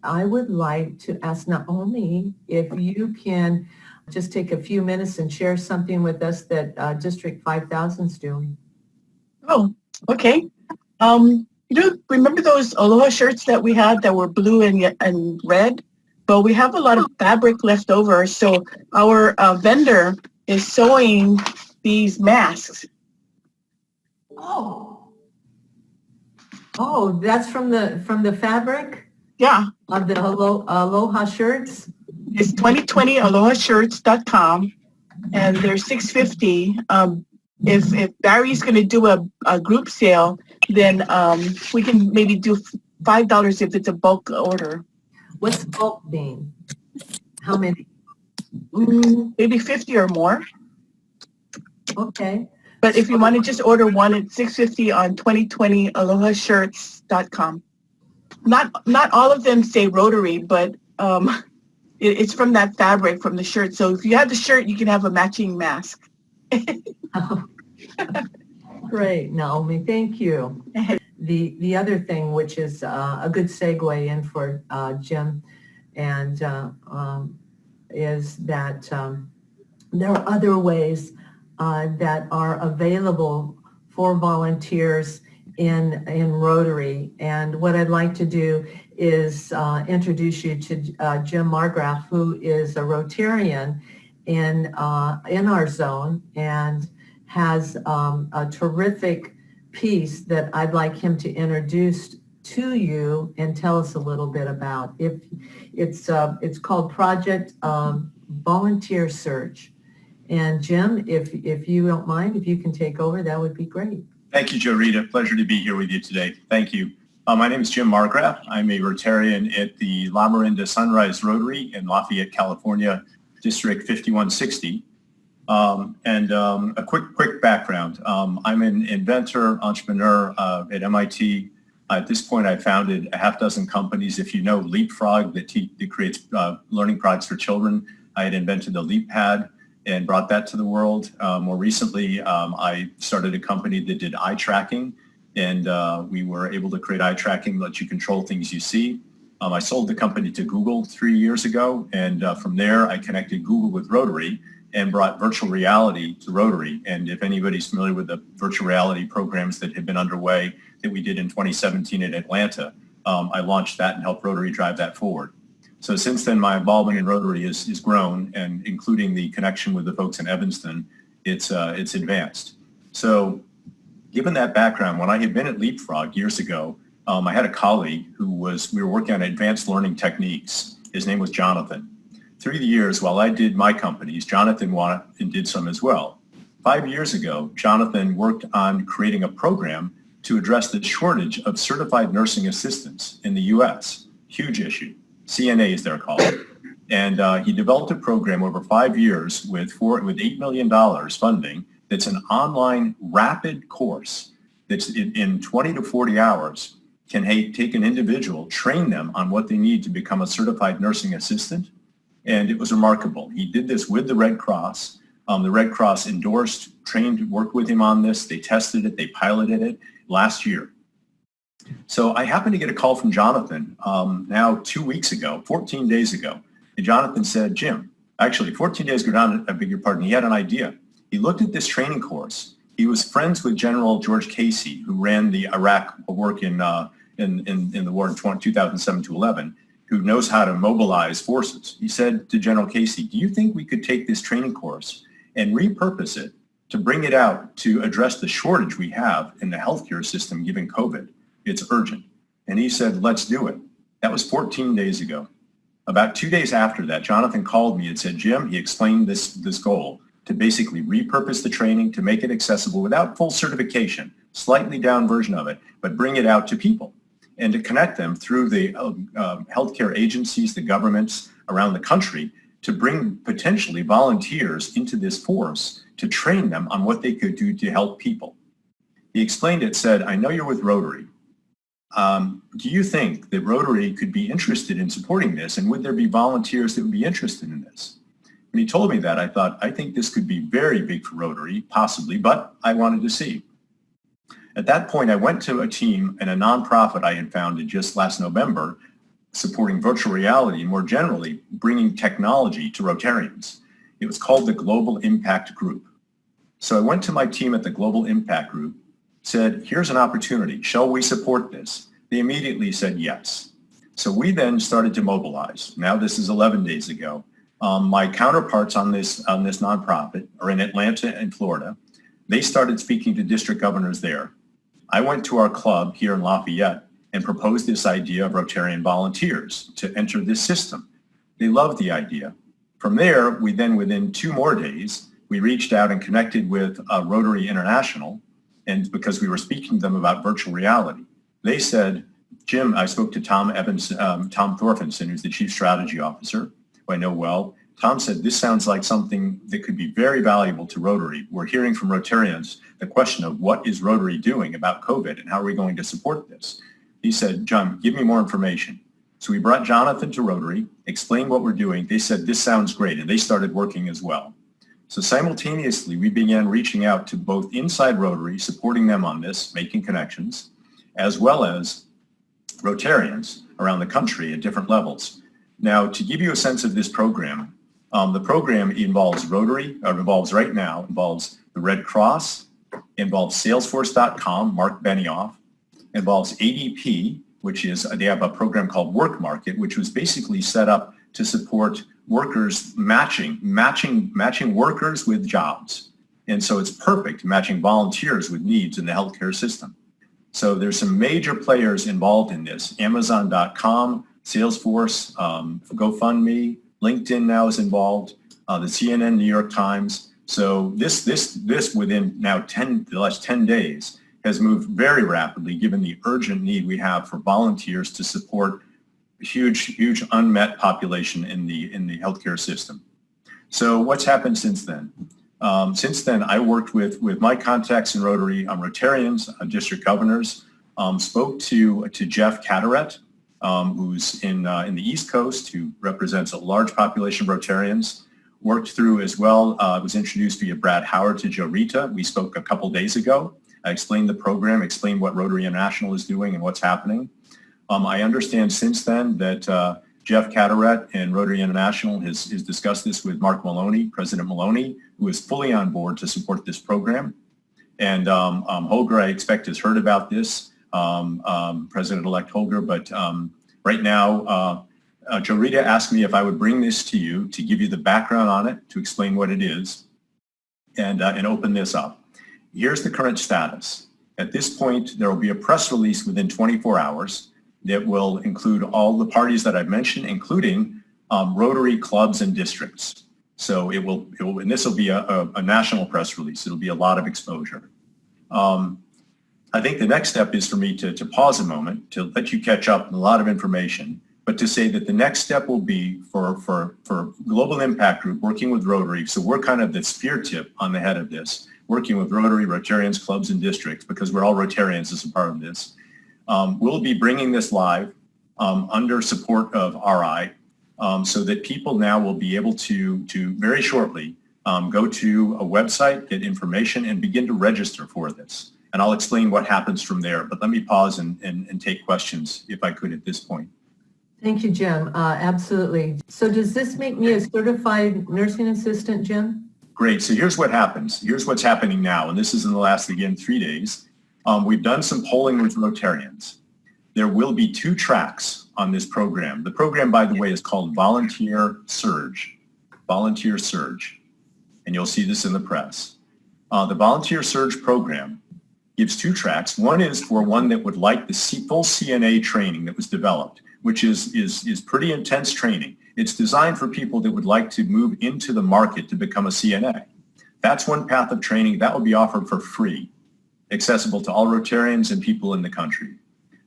I would like to ask Naomi if you can just take a few minutes and share something with us that District 5000 is doing. Oh, okay. Remember those Aloha shirts that we had that were blue and red? Well, we have a lot of fabric left over, so our vendor is sewing these masks. Oh, that's from the fabric? Yeah. Of the Aloha shirts? It's 2020alohashirts.com, and they're $6.50. If Barry's going to do a group sale, then we can maybe do $5 if it's a bulk order. What's bulk mean? How many? Maybe 50 or more. Okay. But if you want to just order one, it's $6.50 on 2020alohashirts.com. Not all of them say Rotary, but it's from that fabric from the shirt. So if you have the shirt, you can have a matching mask. Oh. Great, Naomi. Thank you. The other thing, which is a good segue in for Jim, and is that there are other ways that are available for volunteers in Rotary. And what I'd like to do is introduce you to Jim Marggraff, who is a Rotarian in our zone and has a terrific piece that I'd like him to introduce to you and tell us a little bit about. It's called Project Volunteer Search. And Jim, if you don't mind, if you can take over, that would be great. Thank you, Joe Rita. Pleasure to be here with you today. Thank you. My name is Jim Marggraff. I'm a Rotarian at the La Miranda Sunrise Rotary in Lafayette, California, District 5160. A quick background. I'm an inventor, entrepreneur at MIT. At this point, I founded a half dozen companies. If you know Leapfrog, that creates learning products for children, I had invented the LeapPad and brought that to the world. More recently, I started a company that did eye tracking, and we were able to create eye tracking that lets you control things you see. I sold the company to Google 3 years ago, and from there, I connected Google with Rotary and brought virtual reality to Rotary. And if anybody's familiar with the virtual reality programs that have been underway that we did in 2017 in Atlanta, I launched that and helped Rotary drive that forward. So since then, my involvement in Rotary is grown, and including the connection with the folks in Evanston, it's advanced. So given that background, when I had been at Leapfrog years ago, I had a colleague we were working on advanced learning techniques. His name was Jonathan. Through the years, while I did my companies, Jonathan wanted and did some as well. 5 years ago, Jonathan worked on creating a program to address the shortage of certified nursing assistants in the U.S. Huge issue. CNAs, they're called. And he developed a program over 5 years with $8 million funding that's an online rapid course that's in 20 to 40 hours can take an individual, train them on what they need to become a certified nursing assistant. And it was remarkable. He did this with the Red Cross. The Red Cross endorsed, trained, worked with him on this. They tested it. They piloted it last year. So I happened to get a call from Jonathan now 2 weeks ago, 14 days ago. And Jonathan said, Jim, actually 14 days ago, I beg your pardon, he had an idea. He looked at this training course. He was friends with General George Casey, who ran the Iraq work in the war in 2007 to 11, who knows how to mobilize forces. He said to General Casey, do you think we could take this training course and repurpose it to bring it out to address the shortage we have in the healthcare system given COVID? It's urgent. And he said, let's do it. That was 14 days ago. About 2 days after that, Jonathan called me and said, Jim, he explained this goal to basically repurpose the training to make it accessible without full certification, slightly down version of it, but bring it out to people and to connect them through the healthcare agencies, the governments around the country, to bring potentially volunteers into this force to train them on what they could do to help people. He explained it, said, I know you're with Rotary. Do you think that Rotary could be interested in supporting this, and would there be volunteers that would be interested in this? When he told me that, I thought, I think this could be very big for Rotary, possibly, but I wanted to see. At that point, I went to a team and a nonprofit I had founded just last November supporting virtual reality and more generally bringing technology to Rotarians. It was called the Global Impact Group. So I went to my team at the Global Impact Group, said, here's an opportunity. Shall we support this? They immediately said yes. So we then started to mobilize. Now this is 11 days ago. My counterparts on this nonprofit are in Atlanta and Florida. They started speaking to district governors there. I went to our club here in Lafayette and proposed this idea of Rotarian volunteers to enter this system. They loved the idea. From there, we then, within 2 more days, we reached out and connected with Rotary International, and because we were speaking to them about virtual reality. They said, Jim, I spoke to Tom Thorfinson, who's the Chief Strategy Officer, who I know well. Tom said, this sounds like something that could be very valuable to Rotary. We're hearing from Rotarians the question of what is Rotary doing about COVID and how are we going to support this? He said, John, give me more information. So we brought Jonathan to Rotary, explained what we're doing. They said, this sounds great, and they started working as well. So simultaneously, we began reaching out to both inside Rotary, supporting them on this, making connections, as well as Rotarians around the country at different levels. Now, to give you a sense of this program, the program involves Rotary, involves the Red Cross, involves Salesforce.com, Mark Benioff, involves ADP, which is, they have a program called Work Market, which was basically set up to support workers matching workers with jobs. And so it's perfect, matching volunteers with needs in the healthcare system. So there's some major players involved in this. Amazon.com, Salesforce, GoFundMe, LinkedIn now is involved, the CNN, New York Times. So this within now the last 10 days has moved very rapidly given the urgent need we have for volunteers to support a huge unmet population in the healthcare system. So what's happened since then? Since then, I worked with my contacts in Rotary, Rotarians, district governors, spoke to Jeff Cataret, who's in the East Coast, who represents a large population of Rotarians, worked through as well, was introduced via Brad Howard to Joe Rita. We spoke a couple days ago. I explained the program, explained what Rotary International is doing and what's happening. I understand since then that Jeff Cataret and Rotary International has discussed this with Mark Maloney, President Maloney, who is fully on board to support this program. And Holger, I expect, has heard about this, President-elect Holger, but right now, Joe Rita asked me if I would bring this to you to give you the background on it, to explain what it is, and open this up. Here's the current status. At this point, there will be a press release within 24 hours that will include all the parties that I've mentioned, including Rotary clubs and districts. So it will, and this will be a national press release. It'll be a lot of exposure. I think the next step is for me to pause a moment to let you catch up on a lot of information, but to say that the next step will be for Global Impact Group working with Rotary. So we're kind of the spear tip on the head of this, working with Rotary, Rotarians, clubs, and districts, because we're all Rotarians as a part of this. We'll be bringing this live under support of RI so that people now will be able to very shortly go to a website, get information, and begin to register for this. And I'll explain what happens from there. But let me pause and take questions if I could at this point. Thank you, Jim. Absolutely. So does this make me a certified nursing assistant, Jim? Great. So here's what happens. Here's what's happening now. And this is in the last, again, 3 days. We've done some polling with Rotarians. There will be 2 tracks on this program. The program, by the way, is called Volunteer Surge. Volunteer Surge. And you'll see this in the press. The Volunteer Surge program gives 2 tracks. One is for one that would like the full CNA training that was developed, which is pretty intense training. It's designed for people that would like to move into the market to become a CNA. That's one path of training that will be offered for free, accessible to all Rotarians and people in the country.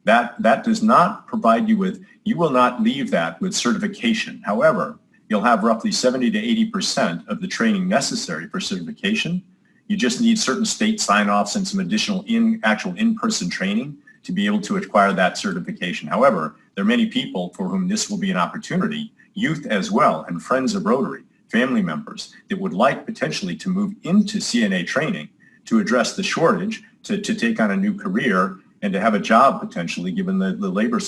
That does not provide you with, you will not leave that with certification. However, you'll have roughly 70 to 80% of the training necessary for certification. You just need certain state sign-offs and some additional actual in-person training to be able to acquire that certification. However, there are many people for whom this will be an opportunity, youth as well, and friends of Rotary, family members that would like potentially to move into CNA training to address the shortage, to take on a new career, and to have a job potentially, given the labor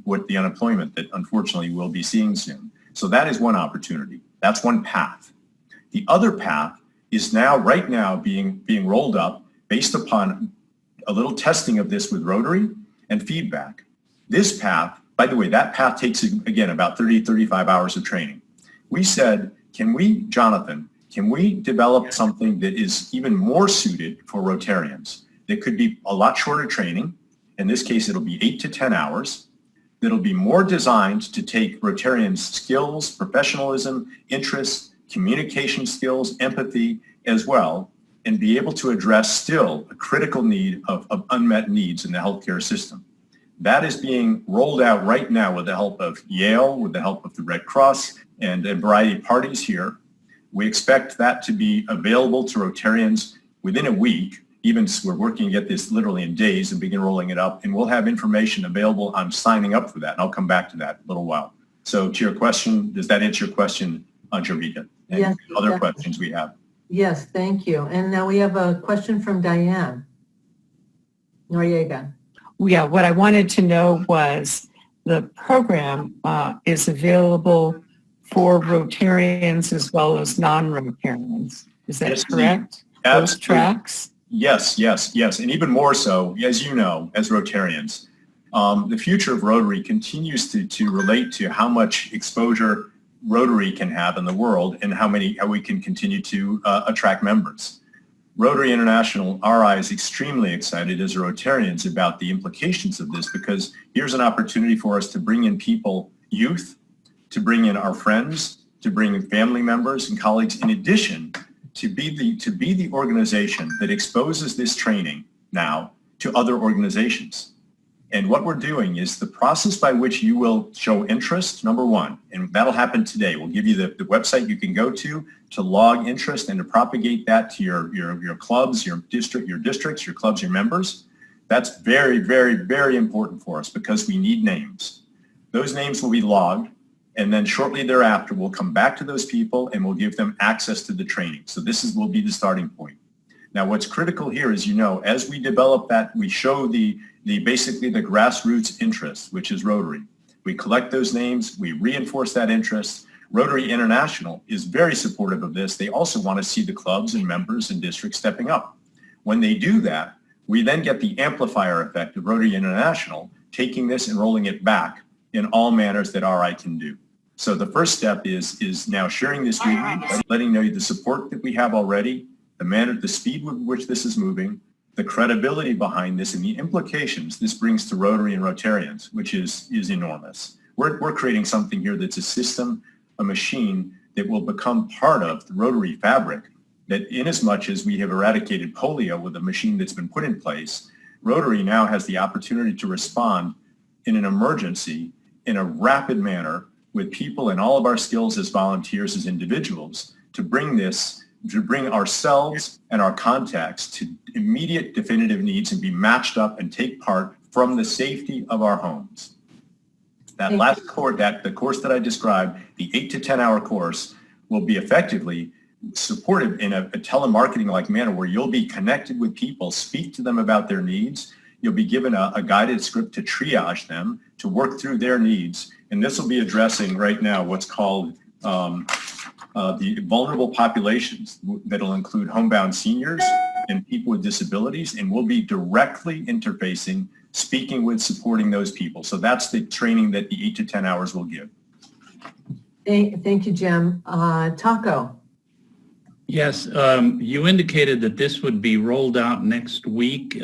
with the unemployment that unfortunately we'll be seeing soon. So that is one opportunity. That's one path. The other path is right now being rolled up based upon a little testing of this with Rotary and feedback. This path, by the way, that path takes, again, about 30, 35 hours of training. We said, Jonathan, can we develop something that is even more suited for Rotarians? That could be a lot shorter training. In this case, it'll be 8 to 10 hours. That'll be more designed to take Rotarians' skills, professionalism, interests, communication skills, empathy as well, and be able to address still a critical need of unmet needs in the healthcare system. That is being rolled out right now with the help of Yale, with the help of the Red Cross, and a variety of parties here. We expect that to be available to Rotarians within a week. Even we're working to get this literally in days and begin rolling it up, and we'll have information available on signing up for that, and I'll come back to that in a little while. So to your question, does that answer your question, Jovita? And yes. Other questions we have? Yes, thank you. And now we have a question from Diane Noriega. Yeah, what I wanted to know was the program is available for Rotarians as well as non-Rotarians. Is that Yes, correct? Absolutely. Those tracks? Yes. And even more so, as you know, as Rotarians, the future of Rotary continues to relate to how much exposure Rotary can have in the world and how we can continue to attract members. Rotary International, RI, is extremely excited as Rotarians about the implications of this, because here's an opportunity for us to bring in people, youth, to bring in our friends, to bring in family members and colleagues, in addition to be the organization that exposes this training now to other organizations. And what we're doing is the process by which you will show interest, number one, and that'll happen today. We'll give you the website you can go to log interest and to propagate that to your clubs, your districts, your clubs, your members. That's very, very, very important for us because we need names. Those names will be logged, and then shortly thereafter, we'll come back to those people and we'll give them access to the training. So this will be the starting point. Now, what's critical here is, as we develop that, we show basically the grassroots interest, which is Rotary. We collect those names, we reinforce that interest. Rotary International is very supportive of this. They also want to see the clubs and members and districts stepping up. When they do that, we then get the amplifier effect of Rotary International, taking this and rolling it back in all manners that RI can do. So the first step is now sharing this with you, letting know the support that we have already, the speed with which this is moving, the credibility behind this, and the implications this brings to Rotary and Rotarians, which is enormous. We're creating something here that's a system, a machine that will become part of the Rotary fabric, that in as much as we have eradicated polio with a machine that's been put in place, Rotary now has the opportunity to respond in an emergency in a rapid manner with people and all of our skills as volunteers, as individuals, to bring ourselves and our contacts to immediate definitive needs and be matched up and take part from the safety of our homes. That last course, the course that I described, the 8 to 10 hour course, will be effectively supported in a telemarketing-like manner where you'll be connected with people, speak to them about their needs. You'll be given a guided script to triage them, to work through their needs. And this will be addressing right now what's called the vulnerable populations that'll include homebound seniors and people with disabilities, and we'll be directly interfacing, speaking with, supporting those people. So that's the training that the 8 to 10 hours will give. Thank you, Jim. Taco. Yes, you indicated that this would be rolled out next week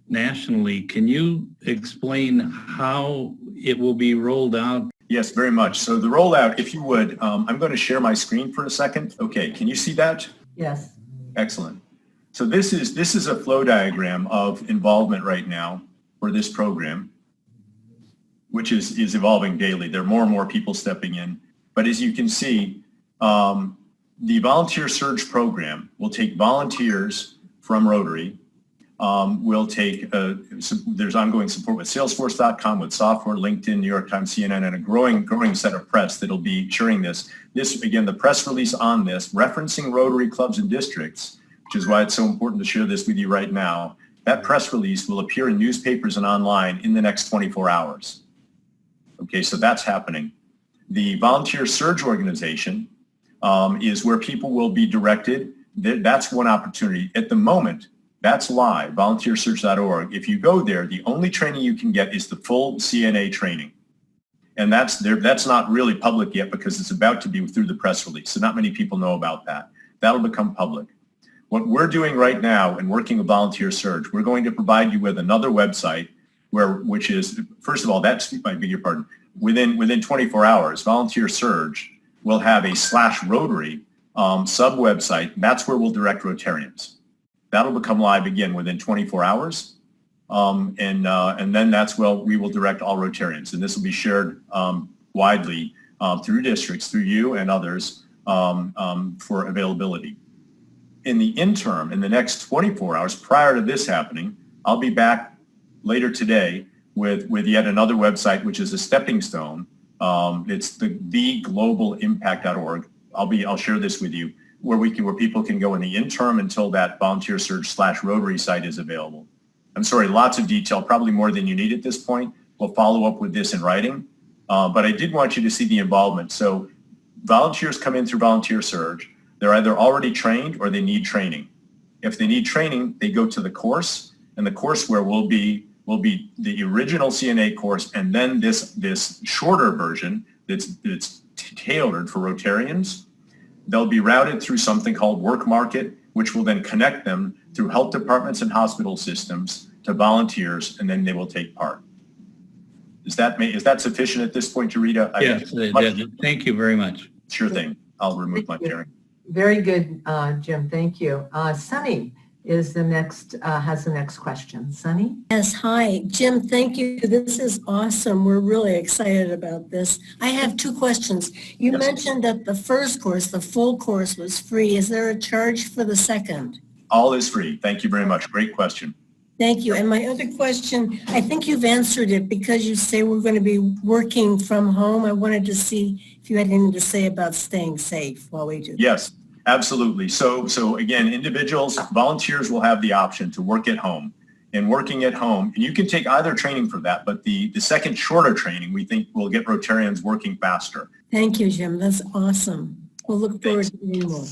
nationally. Can you explain how it will be rolled out? Yes, very much. So the rollout, if you would, I'm going to share my screen for a second. Okay, can you see that? Yes. Excellent. So this is a flow diagram of involvement right now for this program, which is evolving daily. There are more and more people stepping in. But as you can see, the Volunteer Surge program will take volunteers from Rotary. We'll take, there's ongoing support with Salesforce.com, with software, LinkedIn, New York Times, CNN, and a growing set of press that'll be sharing this. This, again, the press release on this, referencing Rotary clubs and districts, which is why it's so important to share this with you right now, That press release will appear in newspapers and online in the next 24 hours. Okay, so that's happening. The Volunteer Surge Organization is where people will be directed. That's one opportunity. At the moment, that's live, volunteersurge.org. If you go there, the only training you can get is the full CNA training. And that's not really public yet because it's about to be through the press release. So not many people know about that. That'll become public. What we're doing right now and working with Volunteer Surge, we're going to provide you with another website which is, first of all, I beg your pardon, within 24 hours, Volunteer Surge will have a /Rotary sub-website. That's where we'll direct Rotarians. That'll become live again within 24 hours. And then that's where we will direct all Rotarians. And this will be shared widely through districts, through you and others for availability. In the interim, in the next 24 hours prior to this happening, I'll be back later today with yet another website, which is a stepping stone. It's theglobalImpact.org. I'll share this with you, where people can go in the interim until that Volunteer Surge /Rotary site is available. I'm sorry, lots of detail, probably more than you need at this point. We'll follow up with this in writing. But I did want you to see the involvement. So volunteers come in through Volunteer Surge. They're either already trained or they need training. If they need training, they go to the course, and the courseware will be the original CNA course, and then this shorter version that's tailored for Rotarians. They'll be routed through something called Work Market, which will then connect them through health departments and hospital systems to volunteers, and then they will take part. Is that sufficient at this point, Jarita? Yes, thank you very much. Sure thing. I'll remove my sharing. Very good, Jim. Thank you. Sunny has the next question. Sunny? Yes, hi. Jim, thank you. This is awesome. We're really excited about this. I have two questions. You mentioned that the first course, the full course, was free. Is there a charge for the second? All is free. Thank you very much. Great question. Thank you. And my other question, I think you've answered it because you say we're going to be working from home. I wanted to see if you had anything to say about staying safe while we do that. Yes, absolutely. So again, volunteers will have the option to work at home. And working at home, and you can take either training for that, but the second shorter training we think will get Rotarians working faster. Thank you, Jim. That's awesome. We'll look forward to hearing more.